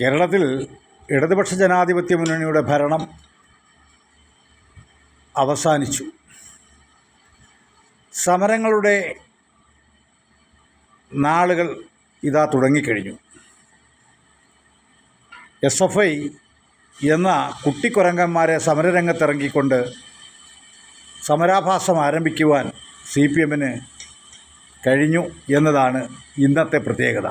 കേരളത്തിൽ ഇടതുപക്ഷ ജനാധിപത്യ മുന്നണിയുടെ ഭരണം അവസാനിച്ചു. സമരങ്ങളുടെ നാളുകൾ ഇതാ തുടങ്ങിക്കഴിഞ്ഞു. SFI എന്ന കുട്ടിക്കുരങ്ങന്മാരെ സമരരംഗത്തിറങ്ങിക്കൊണ്ട് സമരാഭാസം ആരംഭിക്കുവാൻ CPMന് കഴിഞ്ഞു എന്നതാണ് ഇന്നത്തെ പ്രത്യേകത.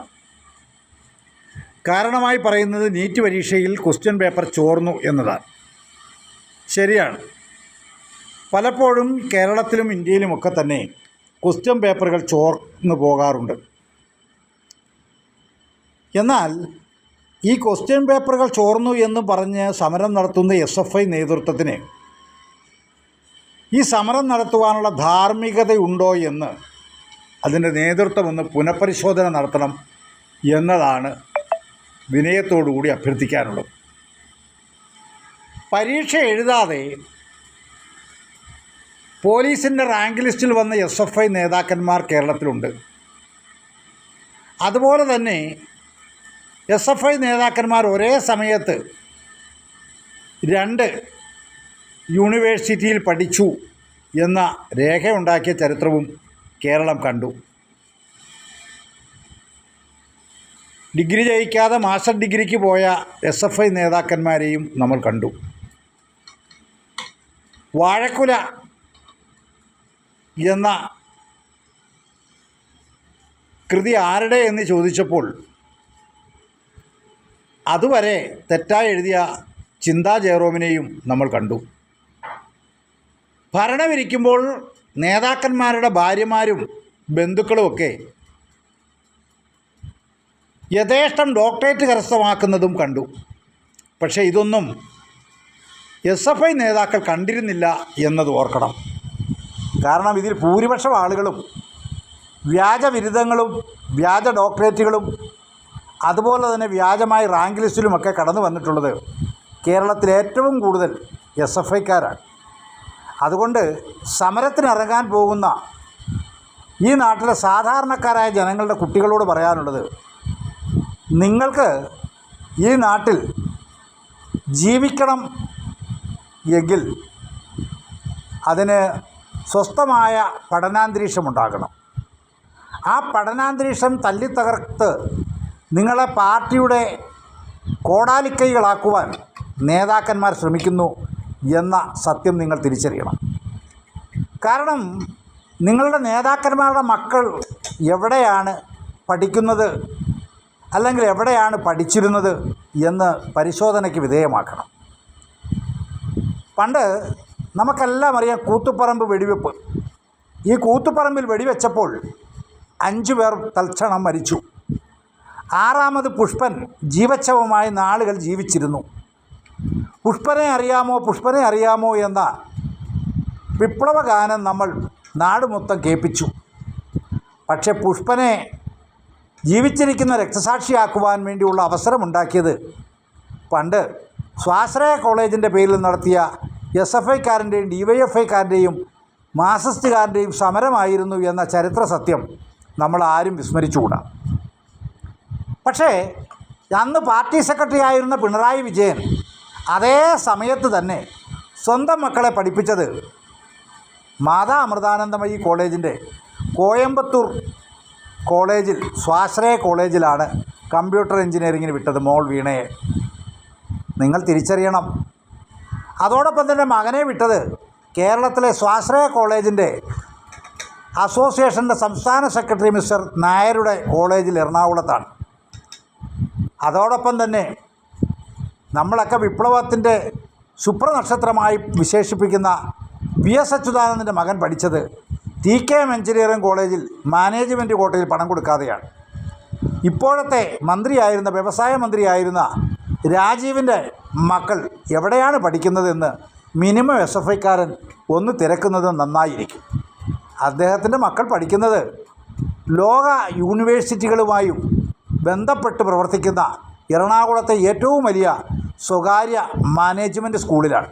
കാരണമായി പറയുന്നത് നീറ്റ് പരീക്ഷയിൽ ക്വസ്റ്റ്യൻ പേപ്പർ ചോർന്നു എന്നതാണ്. ശരിയാണ്, പലപ്പോഴും കേരളത്തിലും ഇന്ത്യയിലുമൊക്കെ തന്നെ ക്വസ്റ്റ്യൻ പേപ്പറുകൾ ചോർന്നു പോകാറുണ്ട്. എന്നാൽ ഈ ക്വസ്റ്റ്യൻ പേപ്പറുകൾ ചോർന്നു എന്ന് പറഞ്ഞ് സമരം നടത്തുന്ന SFI നേതൃത്വത്തിന് ഈ സമരം നടത്തുവാനുള്ള ധാർമ്മികതയുണ്ടോ എന്ന് അതിൻ്റെ നേതൃത്വം ഒന്ന് പുനഃപരിശോധന നടത്തണം എന്നതാണ് വിനയത്തോടുകൂടി അഭ്യർത്ഥിക്കാനുള്ളത്. പരീക്ഷ എഴുതാതെ പോലീസിൻ്റെ റാങ്ക് ലിസ്റ്റിൽ വന്ന SFI നേതാക്കന്മാർ കേരളത്തിലുണ്ട്. അതുപോലെ തന്നെ SFI നേതാക്കന്മാർ ഒരേ സമയത്ത് 2 യൂണിവേഴ്സിറ്റിയിൽ പഠിച്ചു എന്ന രേഖയുണ്ടാക്കിയ ചരിത്രവും കേരളം കണ്ടു. ഡിഗ്രി ജയിക്കാതെ മാസ്റ്റർ ഡിഗ്രിക്ക് പോയ SFI നേതാക്കന്മാരെയും നമ്മൾ കണ്ടു. വാഴക്കുല എന്ന കൃതി ആരുടെ എന്ന് ചോദിച്ചപ്പോൾ അതുവരെ തെറ്റായി എഴുതിയ ചിന്താ ജെറോമിനെയും നമ്മൾ കണ്ടു. ഭരണമിരിക്കുമ്പോൾ നേതാക്കന്മാരുടെ ഭാര്യമാരും ബന്ധുക്കളുമൊക്കെ യഥേഷ്ടം ഡോക്ടറേറ്റ് കരസ്ഥമാക്കുന്നതും കണ്ടു. പക്ഷേ ഇതൊന്നും SFI നേതാക്കൾ കണ്ടിരുന്നില്ല എന്നത് ഓർക്കണം. കാരണം ഇതിൽ ഭൂരിപക്ഷം ആളുകളും വ്യാജ ബിരുദങ്ങളും വ്യാജ ഡോക്ടറേറ്റുകളും അതുപോലെ തന്നെ വ്യാജമായ റാങ്ക് ലിസ്റ്റിലുമൊക്കെ കടന്നു വന്നിട്ടുള്ളത് കേരളത്തിൽ ഏറ്റവും കൂടുതൽ SFIക്കാരാണ്. അതുകൊണ്ട് സമരത്തിനിറങ്ങാൻ പോകുന്ന ഈ നാട്ടിലെ സാധാരണക്കാരായ ജനങ്ങളുടെ കുട്ടികളോട് പറയാനുള്ളത്, നിങ്ങൾക്ക് ഈ നാട്ടിൽ ജീവിക്കണം എങ്കിൽ അതിന് സ്വസ്ഥമായ പഠനാന്തരീക്ഷമുണ്ടാകണം. ആ പഠനാന്തരീക്ഷം തല്ലിത്തകർത്ത് നിങ്ങളെ പാർട്ടിയുടെ കോടാലിക്കൈകളാക്കുവാൻ നേതാക്കന്മാർ ശ്രമിക്കുന്നു എന്ന സത്യം നിങ്ങൾ തിരിച്ചറിയണം. കാരണം നിങ്ങളുടെ നേതാക്കന്മാരുടെ മക്കൾ എവിടെയാണ് പഠിക്കുന്നത് അല്ലെങ്കിൽ എവിടെയാണ് പഠിച്ചിരുന്നത് എന്ന് പരിശോധനയ്ക്ക് വിധേയമാക്കണം. പണ്ട് നമുക്കെല്ലാം അറിയാം കൂത്തുപറമ്പ് വെടിവെപ്പ്. ഈ കൂത്തുപറമ്പിൽ വെടിവെച്ചപ്പോൾ 5 പേർ തൽക്ഷണം മരിച്ചു. 6ാമത് പുഷ്പൻ ജീവച്ഛവമായി നാളുകൾ ജീവിച്ചിരുന്നു. പുഷ്പനെ അറിയാമോ എന്ന വിപ്ലവഗാനം നമ്മൾ നാട് മൊത്തം കേൾപ്പിച്ചു. പക്ഷേ പുഷ്പനെ ജീവിച്ചിരിക്കുന്ന രക്തസാക്ഷിയാക്കുവാൻ വേണ്ടിയുള്ള അവസരമുണ്ടാക്കിയത് പണ്ട് സ്വാശ്രയ കോളേജിൻ്റെ പേരിൽ നടത്തിയ SFIക്കാരൻ്റെയും DYFIക്കാരൻ്റെയും മാർക്സിസ്റ്റുകാരൻ്റെയും സമരമായിരുന്നു എന്ന ചരിത്ര സത്യം നമ്മൾ ആരും വിസ്മരിച്ചുകൂടാ. പക്ഷേ അന്ന് പാർട്ടി സെക്രട്ടറി ആയിരുന്ന പിണറായി വിജയൻ അതേ സമയത്ത് തന്നെ സ്വന്തം മക്കളെ പഠിപ്പിച്ചത് മാതാ അമൃതാനന്ദമയി കോളേജിൻ്റെ കോയമ്പത്തൂർ കോളേജിൽ സ്വാശ്രയ കോളേജിലാണ് കമ്പ്യൂട്ടർ എഞ്ചിനീയറിങ്ങിന് വിട്ടത് മോൾ വീണയെ. നിങ്ങൾ തിരിച്ചറിയണം. അതോടൊപ്പം തന്നെ മകനെ വിട്ടത് കേരളത്തിലെ സ്വാശ്രയ കോളേജിൻ്റെ അസോസിയേഷൻ്റെ സംസ്ഥാന സെക്രട്ടറി മിസ്റ്റർ നായരുടെ കോളേജിൽ എറണാകുളത്താണ്. അതോടൊപ്പം തന്നെ നമ്മളൊക്കെ വിപ്ലവത്തിൻ്റെ ശുഭ്രനക്ഷത്രമായി വിശേഷിപ്പിക്കുന്ന VS അച്യുതാനന്ദൻ്റെ മകൻ പഠിച്ചത് TKM എഞ്ചിനീയറിംഗ് കോളേജിൽ മാനേജ്മെൻറ്റ് കോട്ടയിൽ പണം കൊടുക്കാതെയാണ്. ഇപ്പോഴത്തെ മന്ത്രിയായിരുന്ന വ്യവസായ മന്ത്രിയായിരുന്ന രാജീവിൻ്റെ മക്കൾ എവിടെയാണ് പഠിക്കുന്നതെന്ന് മിനിമം SFIക്കാരൻ ഒന്ന് തിരക്കുന്നത് നന്നായിരിക്കും. അദ്ദേഹത്തിൻ്റെ മക്കൾ പഠിക്കുന്നത് ലോക യൂണിവേഴ്സിറ്റികളുമായും ബന്ധപ്പെട്ട് പ്രവർത്തിക്കുന്ന എറണാകുളത്തെ ഏറ്റവും വലിയ സ്വകാര്യ മാനേജ്മെൻറ്റ് സ്കൂളിലാണ്.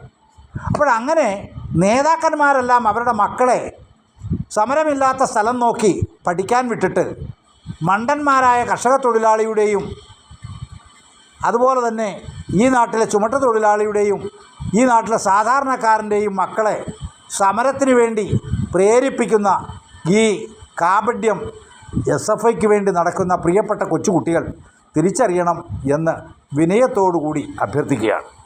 അപ്പോഴങ്ങനെ നേതാക്കന്മാരെല്ലാം അവരുടെ മക്കളെ സമരമില്ലാത്ത സ്ഥലം നോക്കി പഠിക്കാൻ വിട്ടിട്ട് മണ്ടന്മാരായ കർഷക തൊഴിലാളിയുടെയും അതുപോലെ തന്നെ ഈ നാട്ടിലെ ചുമട്ടുതൊഴിലാളിയുടെയും ഈ നാട്ടിലെ സാധാരണക്കാരൻ്റെയും മക്കളെ സമരത്തിന് വേണ്ടി പ്രേരിപ്പിക്കുന്ന ഈ കാപഢ്യം SFIക്ക് വേണ്ടി നടക്കുന്ന പ്രിയപ്പെട്ട കൊച്ചുകുട്ടികൾ തിരിച്ചറിയണം എന്ന് വിനയത്തോടു കൂടി അഭ്യർത്ഥിക്കുകയാണ്.